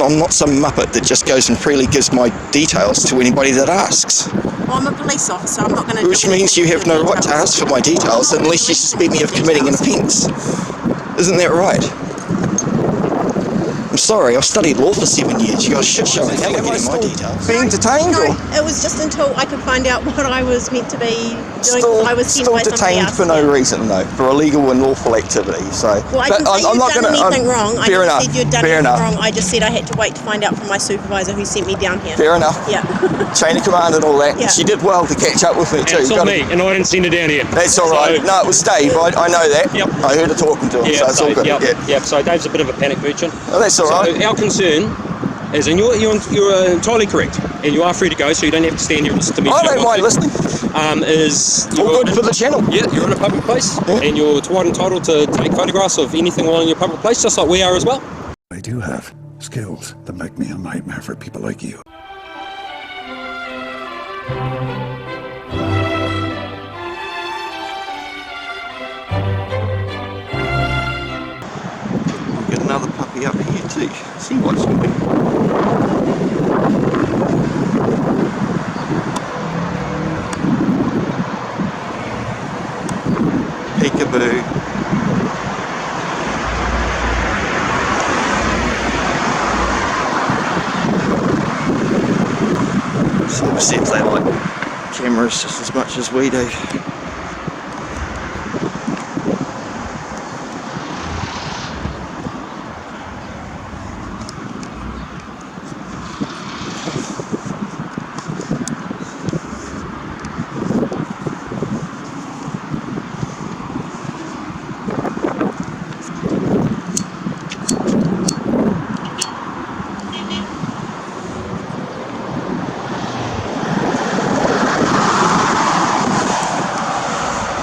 I'm not some muppet that just goes and freely gives my details to anybody that asks. Well, I'm a police officer, I'm not going to... Which means you have no right to ask for my details unless you suspect me of committing an offence. Isn't that right? I'm sorry, I've studied law for 7 years. You got a shit show in hell of getting my details. Being detained? No, or? it was just until I could find out what I was meant to be doing. I was sent by somebody detained else. for no reason, though, for illegal and lawful activity. So, well, I didn't say you'd done anything wrong. I didn't say you'd done anything wrong. I just said I had to wait to find out from my supervisor who sent me down here. Fair enough. Yeah. Chain of command and all that. Yeah. She did well to catch up with me, too. It's not me, and I didn't send her down here. That's all right. No, it was Dave. I know that. Yep. I heard her talking to him, so it's all good. Yep. So Dave's a bit of a panic merchant. Oh, that's all right. So our concern is, and you're entirely correct, and you are free to go, so you don't have to stand here and listen to me. I don't mind listening. Is all good for the channel. Yeah, you're in a public place, and you're quite entitled to take photographs of anything while in your public place, just like we are as well. I do have skills that make me a nightmare for people like you. Get another puppy up here too. See what's moving. Peekaboo. So it seems they like cameras just as much as we do.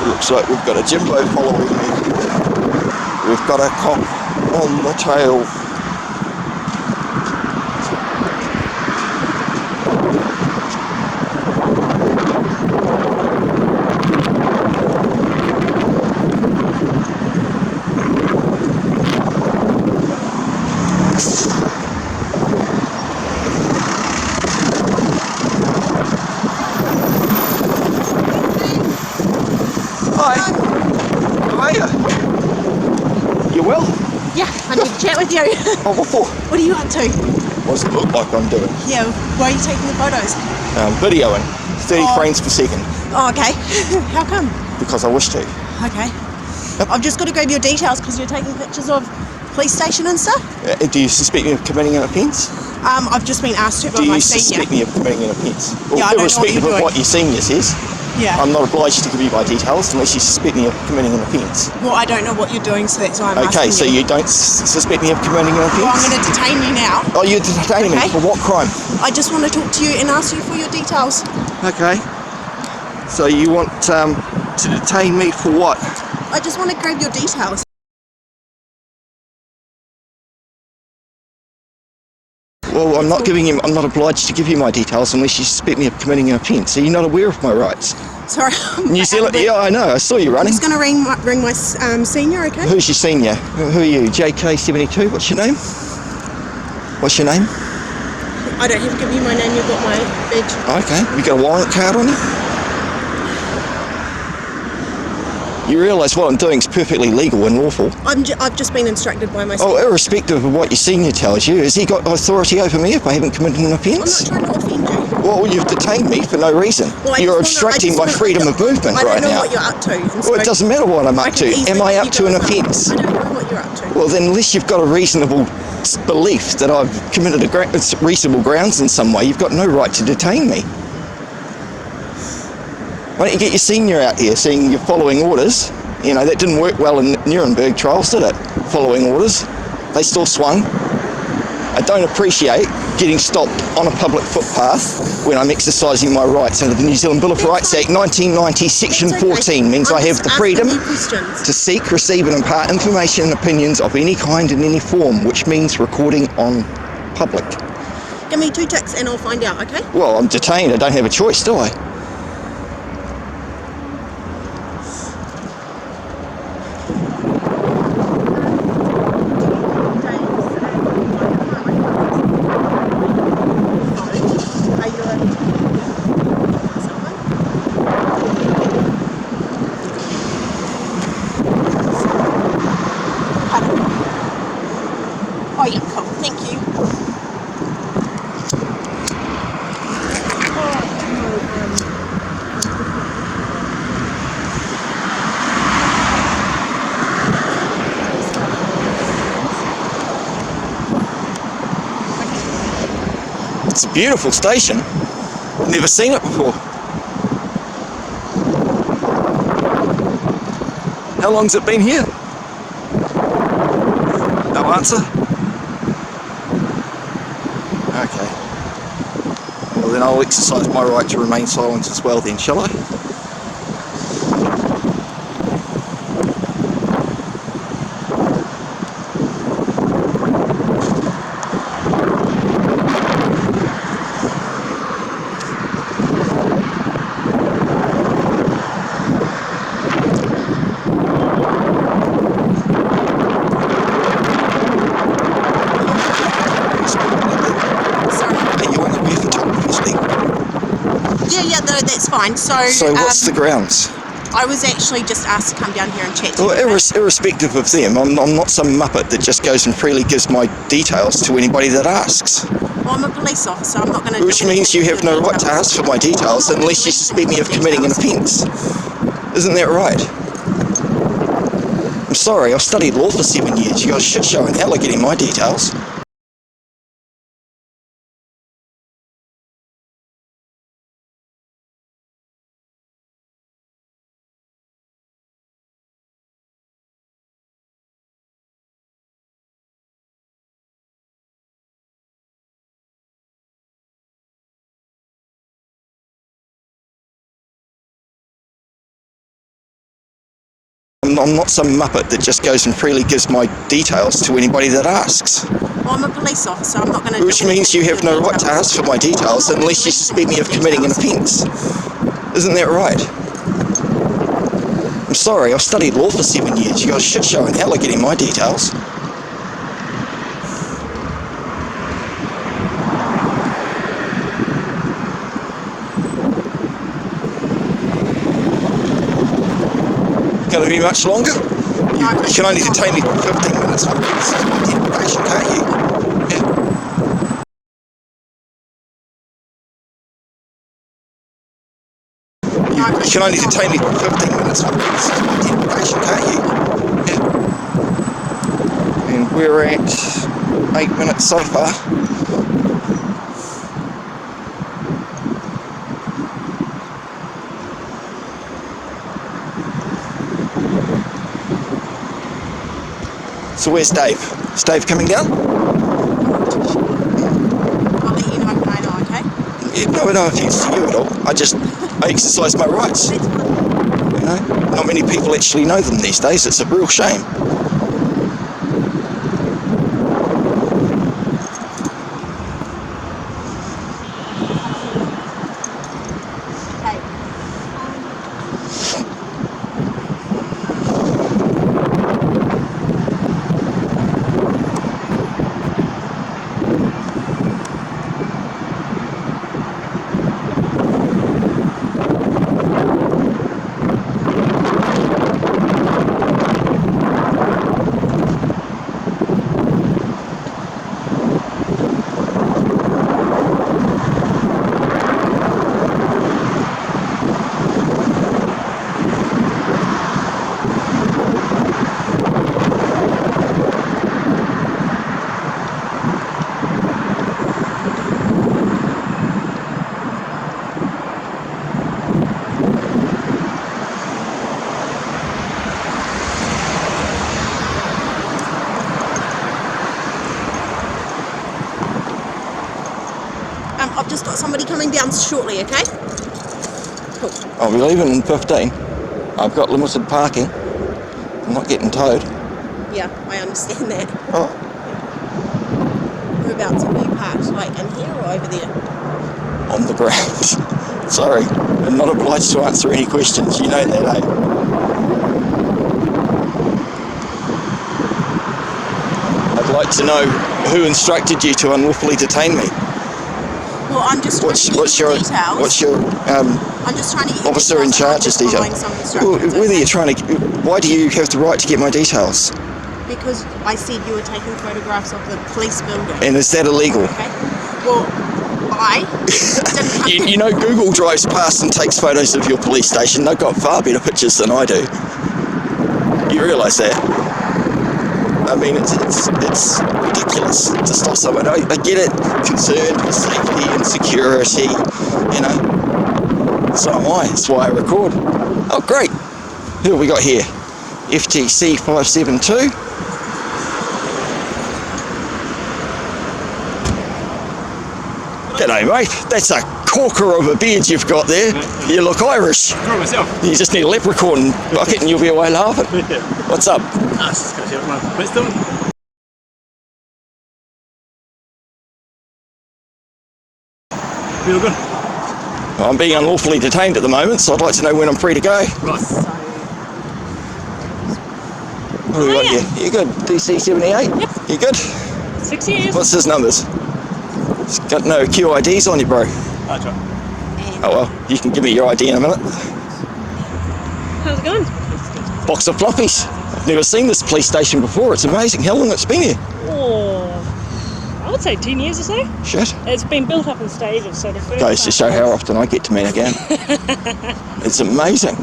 Looks like we've got a Jimbo following me. We've got a cop on the tail. Hi. How are you? You well? Yeah, I need to chat with you. Oh, what for? What are you up to? What does it look like I'm doing? Yeah, why are you taking the photos? Videoing. 30 frames per second. Oh, okay. How come? Because I wish to. Okay. I've just got to grab your details because you're taking pictures of police station and stuff. Do you suspect me of committing an offence? I've just been asked to by my senior. Do you suspect me of committing an offence? Well, Yeah, I don't know what irrespective you're of doing. what your senior says, Yeah. I'm not obliged to give you my details unless you suspect me of committing an offence. Well, I don't know what you're doing, so that's why I'm asking Okay, so you don't suspect me of committing an offence? Well, I'm going to detain you now. Oh, you're detaining Okay. me? For what crime? I just want to talk to you and ask you for your details. Okay. So you want to detain me for what? I just want to grab your details. Well, I'm not obliged to give you my details unless you suspect me of committing an offence. Are you not aware of my rights? Sorry. New Zealand, yeah, I know, I saw you I'm running. just going to ring my senior, okay? Who's your senior? Who are you? JK72, what's your name? What's your name? I don't have to give you my name, you've got my badge. Okay, you got a warrant card on you? You realise what I'm doing is perfectly legal and lawful. I've just been instructed by my senior. Oh, irrespective of what your senior tells you, has he got authority over me if I haven't committed an offence? I'm not trying to offend you. Well, you've detained me for no reason. Well, You're obstructing my freedom of movement right now. I don't know what you're up to. Well, it doesn't matter what I'm up to. Am I up to an offence? I don't know what you're up to. Well, then unless you've got a reasonable belief that I've committed reasonable grounds in some way, you've got no right to detain me. Why don't you get your senior out here saying you're following orders? You know, that didn't work well in Nuremberg trials, did it? Following orders. They still swung. I don't appreciate getting stopped on a public footpath when I'm exercising my rights under the New Zealand Bill of Rights Act 1990, Section 14 means I have the freedom to seek, receive and impart information and opinions of any kind in any form, which means recording on public. Give me 2 ticks and I'll find out, okay? Well, I'm detained. I don't have a choice, do I? you. It's a beautiful station. Never seen it before. How long's it been here? No answer? Okay. Well then I'll exercise my right to remain silent as well then, shall I? That's fine. So what's the grounds? I was actually just asked to come down here and chat to Well, you. irrespective of them, I'm not some muppet that just goes and freely gives my details to anybody that asks. Well, I'm a police officer. I'm not going to. Which means you have no right to ask for my details unless you suspect me of committing an offence. Isn't that right? I'm sorry, I've studied law for 7 years. You got a shit show in hell of getting my details. I'm not some muppet that just goes and freely gives my details to anybody that asks. Well, I'm a police officer. I'm not going to. Which means you have no right to ask for my details unless you suspect me of committing an offence. Isn't that right? I'm sorry, I've studied law for 7 years. You got a shit show in hell of getting my details. Going to be much longer? You can only detain me for 15 minutes. This is my detention, can't you? Yeah. You can only detain me for 15 minutes. This is my detention, can't you? Yeah. And we're at 8 minutes so far. So where's Dave? Is Dave coming down? I'll let you know when I know, okay? Yeah, no offence to you at all. I exercise my rights. You know, not many people actually know them these days. It's a real shame. I've just got somebody coming down shortly, okay? Cool. I'll be leaving in 15. I've got limited parking. I'm not getting towed. Yeah, I understand that. Oh. Whereabouts are you parked? Like in here or over there? On the ground. Sorry, I'm not obliged to answer any questions. You know that, eh? I'd like to know who instructed you to unlawfully detain me. Well, I'm just what's your details. What's your I'm just trying to get officer in charge's details? Well, whether you're trying to, why do you have the right to get my details? because I said you were taking photographs of the police building. And is that illegal? Okay. Well, I didn't You know, Google drives past and takes photos of your police station. They've got far better pictures than I do. You realise that? I mean, it's ridiculous to stop someone. I get it, concerned for safety and security, you know. So am I. That's why I record. Oh, great. Who have we got here? FTC 572. G'day, mate. That's a corker of a beard you've got there. You look Irish. Draw myself. You just need a leprechaun bucket and you'll be away laughing. What's up? It's just going to my best doing. Feel good. I'm being unlawfully detained at the moment, so I'd like to know when I'm free to go. Right. What do we got here? You good? DC 78? Yep. You good? 6 years. What's his numbers? He's got no QIDs on you, bro. That's right. Oh well, you can give me your ID in a minute. How's it going? Box of floppies. I've never seen this police station before. It's amazing how long it's been here. Oh, I would say 10 years or so. Shit. It's been built up in stages, so the first Goes to show how often I get to Manukau. It's amazing.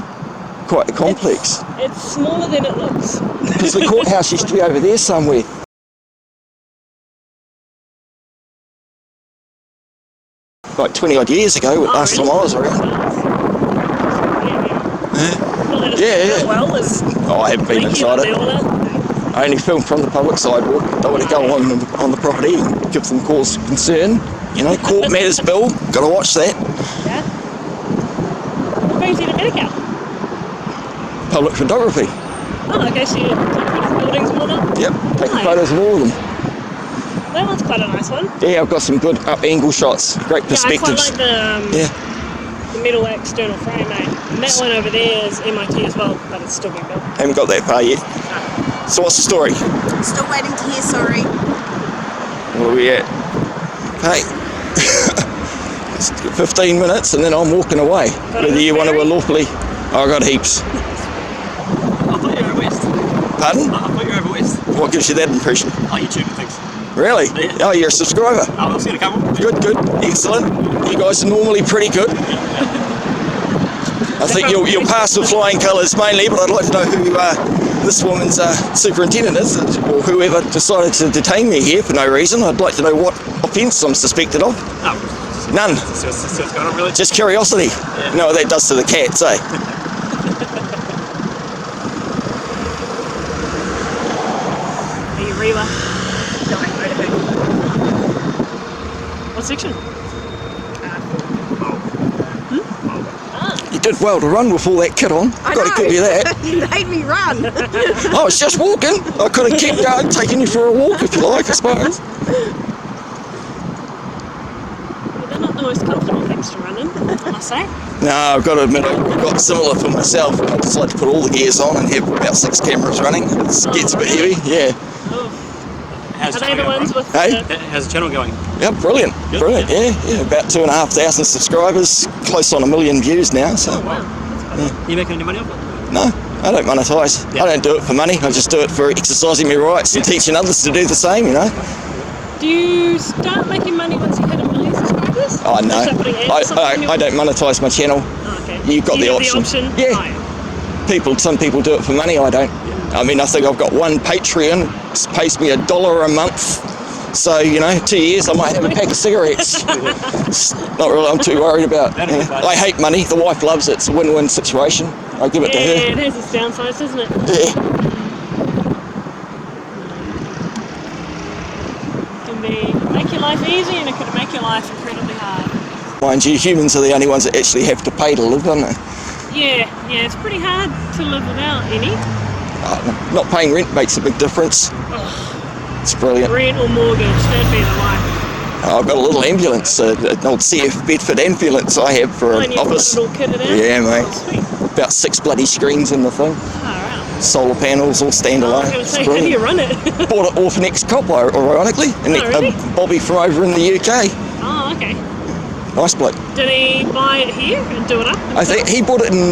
Quite a complex. It's smaller than it looks. Because the courthouse used to be over there somewhere. Like 20 odd years ago, last time I was around. Yeah. Well, it's Oh, I haven't been inside it. I only film from the public sidewalk. Don't want to go on the property and give them cause of concern. You know, court matters bill. Got to watch that. Yeah. What brings you to Manukau? Public photography. Oh, okay, so you're taking buildings and all that? Yep, taking Nice. photos of all of them. That one's quite a nice one. Yeah, I've got some good up angle shots. Great perspectives. Yeah, I quite like the metal external frame, eh? And that one over there is MIT as well, but it's still being built. Haven't got that far yet. So what's the story? Still waiting to hear, sorry. Where are we at? Hey. It's 15 minutes and then I'm walking away. Whether you want to unlawfully... Oh, I got heaps. I thought you were over west. Pardon? I thought you were over west. What gives you that impression? Oh, YouTube and things. Really? Yeah. Oh, you're a subscriber. I've seen a couple. Good. Excellent. You guys are normally pretty good. I think you'll pass with flying colours mainly, but I'd like to know who this woman's superintendent is, or whoever decided to detain me here for no reason. I'd like to know what offence I'm suspected of. Oh, None. so what's going on, really? Just curiosity. Yeah. You know what that does to the cats, eh? Are you Reba? What section? You did well to run with all that kit on. I Got to know. give you that. You made me run. I was just walking. I could have kept going, taking you for a walk if you like, I suppose. They're not the most comfortable things to run in, I must say. No, I've got to admit, I've got similar for myself. I decided to put all the gears on and have about 6 cameras running. It gets a bit heavy, yeah. Oh. How's Are the they the channel ones going? with Hey? How's the channel going? Yeah, brilliant, Yep. brilliant, yeah. About 2,500 subscribers, close on 1 million views now, so. Oh, wow. You making any money off it? No, I don't monetise. Yeah. I don't do it for money, I just do it for exercising my rights and teaching others to do the same, you know. Do you start making money once you hit 1 million subscribers? Oh, no. Or start putting ads or something on your- I don't monetise my channel. Oh, okay. You've got You the have option. The Yeah. option? Some people do it for money, I don't. I mean, I think I've got one Patreon, it pays me $1 a month. So, you know, 2 years I might have a pack of cigarettes. It's not really, I'm too worried about. That'd be fun. I hate money, the wife loves it, it's a win-win situation. I give it to Yeah, her. it has its downsides, doesn't it? Yeah. It can make your life easy and it could make your life incredibly hard. Mind you, humans are the only ones that actually have to pay to live, aren't they? Yeah, it's pretty hard to live without any. Not paying rent makes a big difference. It's brilliant. Rent or mortgage, that'd be the life. I've got a little ambulance, an old CF Bedford ambulance I have for And an you've office. got it all kitted out? Yeah, mate. Oh, sweet. About 6 bloody screens in the thing. Far out. Solar panels, all I was standalone. going to It's say, how do brilliant. you run it? Bought it off an ex-cop, ironically, and Oh, really? Bobby from over in the UK. Oh, okay. Nice bloke. Did he buy it here and do it up? I think he bought it in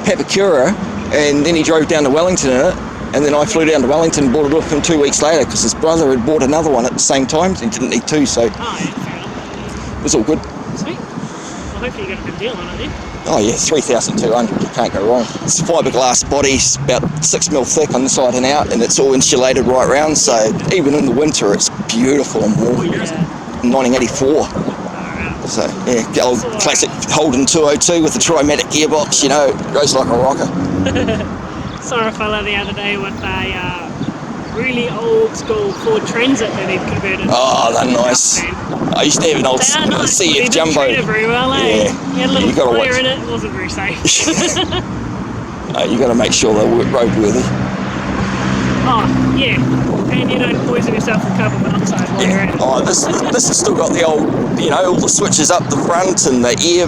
Papakura, and then he drove down to Wellington in it, And then I flew down to Wellington, bought it off him 2 weeks later because his brother had bought another one at the same time. He didn't need two, so Oh, yeah, fair enough. it was all good. Sweet. Well, hopefully you got a good deal on it, then. Oh yeah, 3,200, you can't go wrong. It's a fiberglass body, it's about 6 mil thick on the side and out, and it's all insulated right round, so even in the winter it's beautiful and warm. 1984. So yeah, the old classic Holden 202 with the Trimatic gearbox, you know, it goes like a rocker. Saw a fella the other day with a really old school Ford Transit that he'd converted. Oh, they're nice. I used to have an old nice, CF Jumbo. He didn't treat it very well, eh? Yeah, He had a little you gotta fire watch. in it, it wasn't very safe. You got to make sure they're roadworthy. Oh, yeah. And you don't poison yourself with carbon monoxide while you're at it. Oh, this has still got the old, you know, all the switches up the front and the ear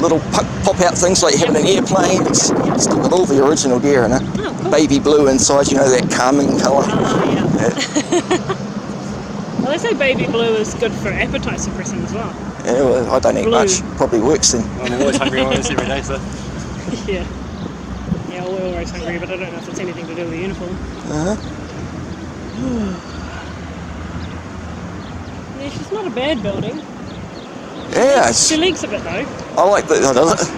little pop out things like you have in an airplane. It's still got all the original gear in it. Oh, cool. Baby blue inside, you know, that calming colour. Yeah. Well, they say baby blue is good for appetite suppressant as well. Yeah, well, I don't eat Blue. much. Probably works then. I'm always hungry on this every day, so. Yeah. Yeah, we're always hungry, but I don't know if it's anything to do with the uniform. Yeah, she's not a bad building. Yeah, She leaks a bit though. I like the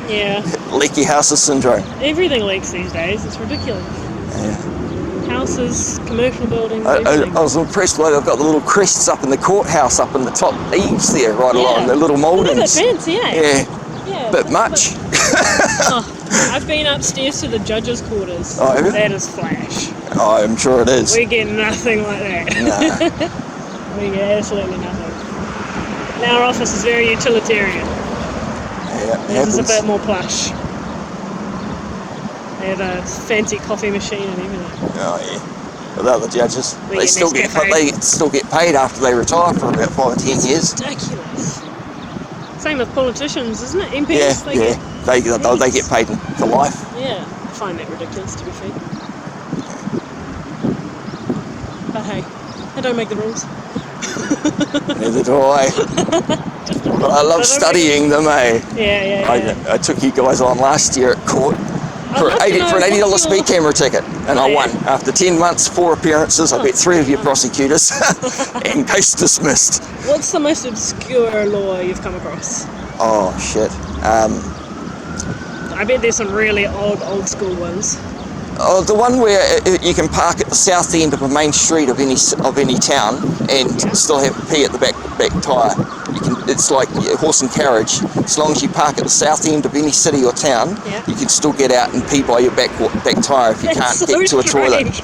Yeah. leaky houses syndrome. Everything leaks these days. It's ridiculous. Yeah. Houses, commercial buildings, I everything. was impressed by they've got the little crests up in the courthouse up in the top eaves there, right along the little Look at mouldings. that fancy, eh? Yeah, Yeah. bit much. Oh, I've been upstairs to the judge's quarters. Oh, have you? That is flash. Oh, I'm sure it is. We get nothing like that. Nah. We get absolutely nothing. And our office is very utilitarian. Yeah, it This is a happens. bit more plush. They have a fancy coffee machine and everything. Oh yeah. But the other judges, We they get still get paid after they retire for about 5 or 10 years. Ridiculous. Same with politicians, isn't it? MPs? Yeah, they get paid for life. Yeah, I find that ridiculous, to be fair. But hey, I don't make the rules. Neither do I. But I love studying them, eh? Yeah. I took you guys on last year at court for an $80 speed camera ticket, and I won. After 10 months, 4 appearances, I beat 3 of your prosecutors, and case dismissed. What's the most obscure law you've come across? Oh shit. I bet there's some really old school ones. Oh, the one where you can park at the south end of a main street of any town and still have a pee at the back tyre. It's like a horse and carriage. As long as you park at the south end of any city or town, you can still get out and pee by your back tyre if you can't get to a toilet.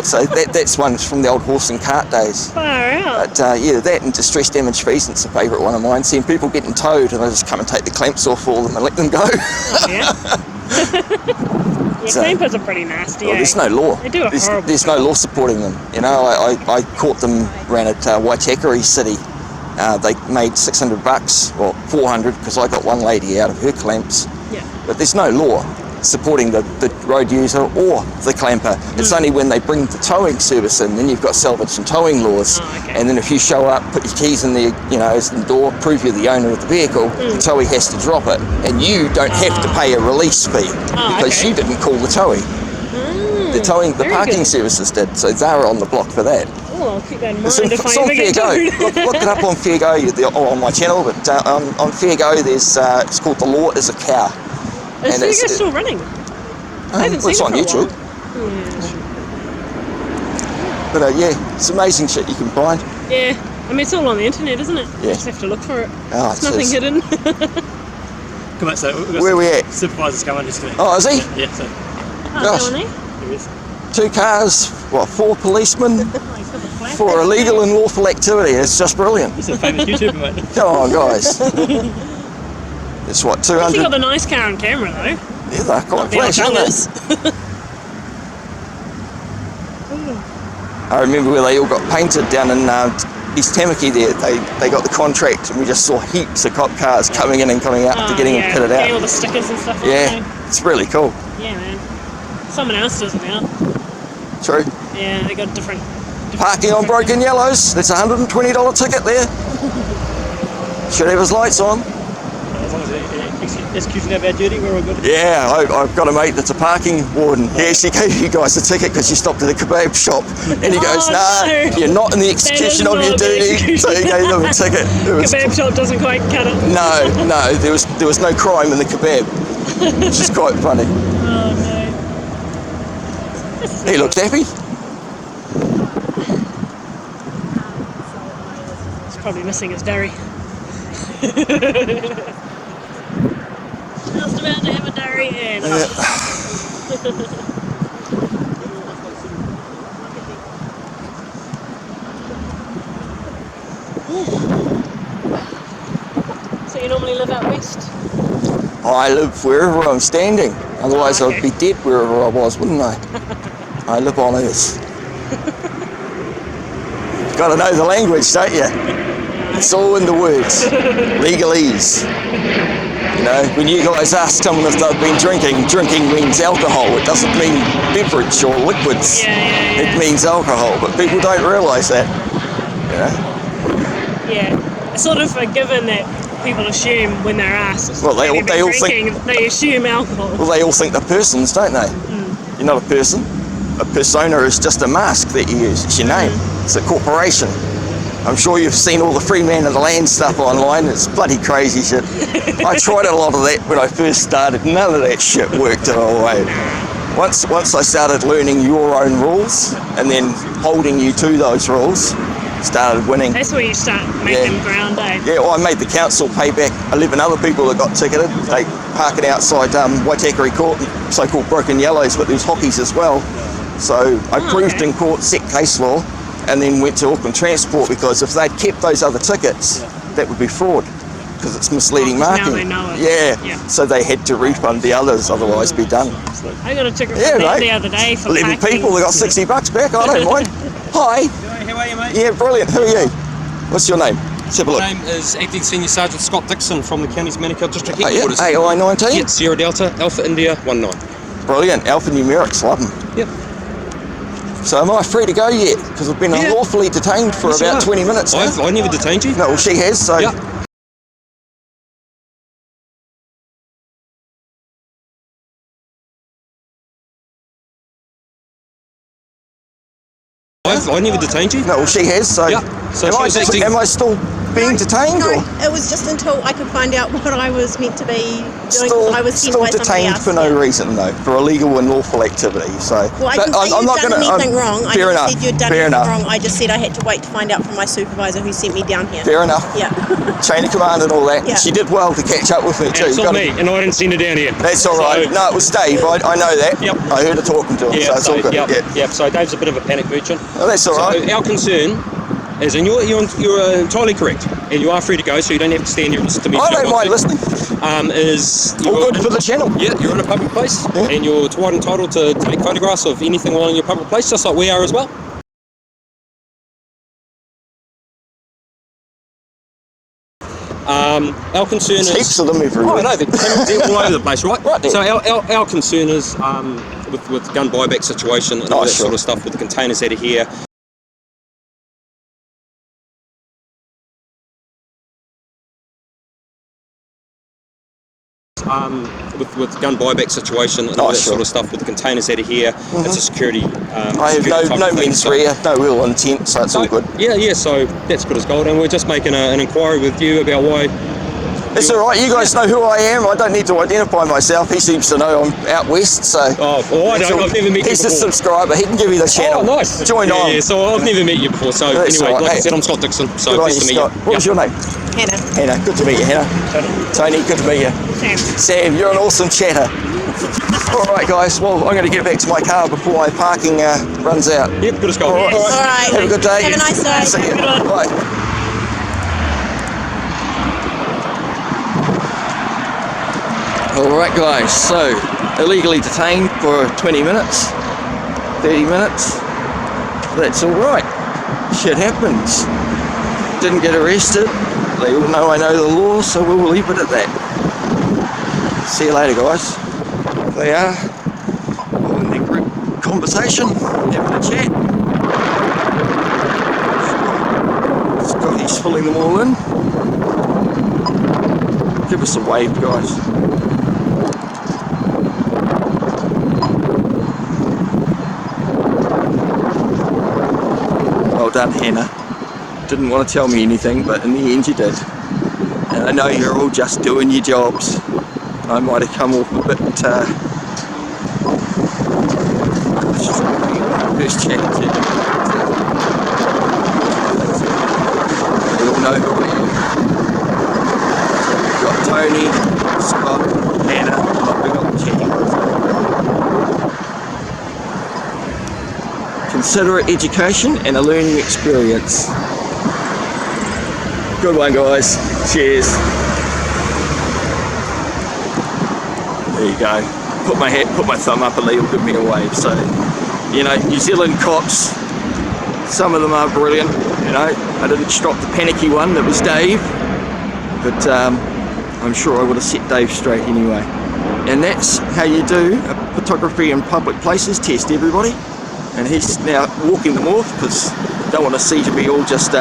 So that's one from the old horse and cart days. Far out. But that and distress damage fees, it's a favourite one of mine. Seeing people getting towed and I just come and take the clamps off for them and let them go. Oh, yeah. Yeah, clampers are pretty nasty. Well, there's no law. They do a horrible There's no job. law supporting them. You know, I caught them around at Waitakere City. They made $600, well, 400 because I got one lady out of her clamps. Yeah. But there's no law supporting the road user or the clamper. It's only when they bring the towing service in, then you've got salvage and towing laws. Oh, okay. And then if you show up, put your keys in the door, prove you're the owner of the vehicle, the towee has to drop it, and you don't have to pay a release fee because you didn't call the towee. The very parking good. services did, so they were on the block for that. Oh, I'll keep that in mind It's if I on ever get Fair Go. towed. Look it up on Fair Go on my channel, but on Fair Go there's it's called The Law is a Cow. Is Fair Go still running? I haven't seen it's it on for a YouTube. while. But it's amazing shit you can find. Yeah, I mean it's all on the internet, isn't it? Yeah. You just have to look for it. Oh, There's nothing hidden. Come on, so we've got Where we at? supervisors coming just gonna. Oh, is he? Yeah, so. Gosh. There 2 cars, 4 policemen he's got the flag. for illegal and lawful activity. It's just brilliant. He's a famous YouTuber, mate. Come on, guys. It's what, He's got 200? the nice car on camera though. Yeah, they're quite The flash, aren't others. they? I remember where they all got painted down in East Tamaki there. They got the contract and we just saw heaps of cop cars coming in and coming out after getting them pitted Getting all out. the stickers and stuff on Yeah, it's really cool. there. Yeah, man. Someone else does it now. True. Yeah, they got different Parking on broken yellows. That's a $120 ticket there. Should have his lights on. as long as it executing our bad duty, we're all good. Yeah, I've got a mate that's a parking warden. He actually gave you guys a ticket because you stopped at a kebab shop. And he goes, nah, no. you're not in the execution of your duty. So he gave them a ticket. Kebab shop doesn't quite cut it. No, there was no crime in the kebab, which is quite funny. Oh no. He looked happy. He's probably missing his dairy. Just about to have a dairy and So you normally live out west? I live wherever I'm standing. Otherwise I'd be dead wherever I was, wouldn't I? I live on earth. You've got to know the language, don't you? It's all in the words. Legalese. You know, when you guys ask someone if they've been drinking, drinking means alcohol. It doesn't mean beverage or liquids. It means alcohol, but people don't realise that. You know? Yeah, it's sort of a given that people assume when they're asked. Well, they all drinking, think they assume alcohol. Well, they all think they're persons, don't they? You're not a person. A persona is just a mask that you use. It's your name. It's a corporation. I'm sure you've seen all the free man of the land stuff online. It's bloody crazy shit. I tried a lot of that when I first started. None of that shit worked at all. Once I started learning your own rules and then holding you to those rules, started winning. That's where you start making ground, eh? Yeah, well, I made the council pay back 11 other people that got ticketed. They parking outside Waitakere Court, so-called broken yellows, but there's hockeys as well. So I proved in court, set case law, and then went to Auckland Transport because if they'd kept those other tickets, that would be fraud because it's misleading marking. Now they know it. Yeah, so they had to refund the others, otherwise be done. I got a ticket from them the other day for 11 parking. people, they got $60 back, I don't mind. Hi. How are you, mate? Yeah, brilliant. Who are you? What's your name? Let's have a look. My name is Acting Senior Sergeant Scott Dixon from the county's Manukau District Headquarters. AI 19? Yeah, Sierra Delta, Alpha India 19. Brilliant. Alphanumerics, love them. Yep. So am I free to go yet? Because I've been unlawfully detained for about 20 minutes now. I never detained you. No, well, she has, so... Yep. I never detained you. No, well, she has, so... Yep. So am I still being detained? No, or? it was just until I could find out what I was meant to be doing. I was sent Still by somebody detained else. for no reason, though, for illegal and lawful activity, so... Well, I didn't say you'd done anything wrong. I didn't say you'd done anything wrong. I just said I had to wait to find out from my supervisor who sent me down here. Fair enough. Yeah. Chain of command and all that. Yeah. She did well to catch up with me, too. It's not me, and I didn't send her down here. That's all right. No, it was Dave. I know that. Yep. I heard her talking to him, so it's all good. Yep. So Dave's a bit of a panic merchant. Oh, that's all right. So our concern is, and you're entirely correct, and you are free to go, so you don't have to stand here and listen to me. I don't mind listening. Is all good for the channel. Yeah, you're in a public place, and you're quite entitled to take photographs of anything while in your public place, just like we are as well. Our concern is... heaps of them everywhere. Oh, no, they're all over the place, right? Right there. So our concern is with gun buyback situation and all that sort of stuff, with the containers that are here. With gun buyback situation and all that sort of stuff, with the containers that are here, it's a security. I have no mens rea, no real intent, so it's all good. Yeah, so that's good as gold, and we're just making an inquiry with you about why. It's all right. You guys know who I am. I don't need to identify myself. He seems to know I'm out west, so. Oh, well, I don't. I've never met you before. He's a subscriber. He can give you the channel. Oh, nice. Join on. Yeah, so I've never met you before. So anyway, right. like I said, I'm Scott Dixon. So good nice to meet you. What was your name? Hannah. Hannah. Good to meet you, Hannah. Tony. Good to meet you. Sam. You're an awesome chatter. All right, guys. Well, I'm going to get back to my car before my parking runs out. Yep. Good as gold. All right. Have a good day. Have a nice day. See you. Bye. Alright guys, so illegally detained for 20 minutes, 30 minutes, that's alright, shit happens, didn't get arrested, they all know I know the law, so we'll leave it at that. See you later guys. They are in their group conversation, having a chat. Scotty's filling them all in. Give us a wave, guys. Well done, Hanna. Didn't want to tell me anything, but in the end you did. And I know you're all just doing your jobs. I might have come off a bit first chatting to you. We all know who I am. We've got Tony, Scott, Hanna, we've got chatting with. Consider it education and a learning experience. Good one, guys. Cheers. There you go. Put my thumb up and he'll give me a wave. So, you know, New Zealand cops, some of them are brilliant. You know, I didn't stop the panicky one that was Dave, but I'm sure I would have set Dave straight anyway. And that's how you do a photography in public places test, everybody. And he's now walking them off because I don't want to see to be all just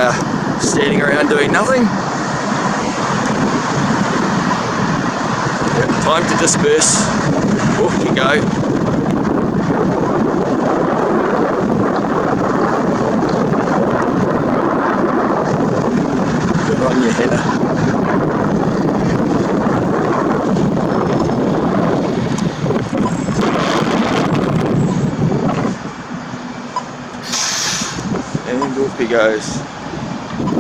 standing around doing nothing. Yep, time to disperse. Off you go. Good on you, Hanna. And off he goes.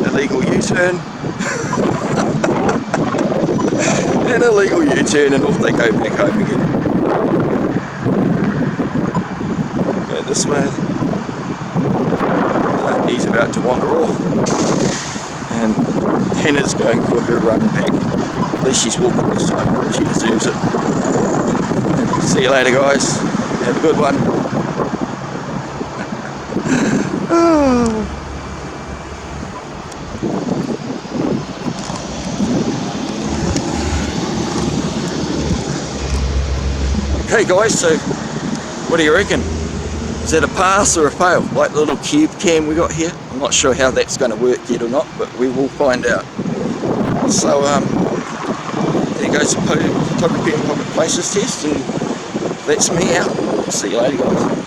Illegal U-turn. An illegal U-turn, and off they go back home again. Go this way. He's about to wander off. And Hanna's going for her run back. At least she's walking this time. She deserves it. See you later, guys. Have a good one. Oh. Okay guys, so what do you reckon? Is that a pass or a fail? Like the little cube cam we got here? I'm not sure how that's going to work yet or not, but we will find out. So there goes the photography in public places test, and that's me out. See you later, guys.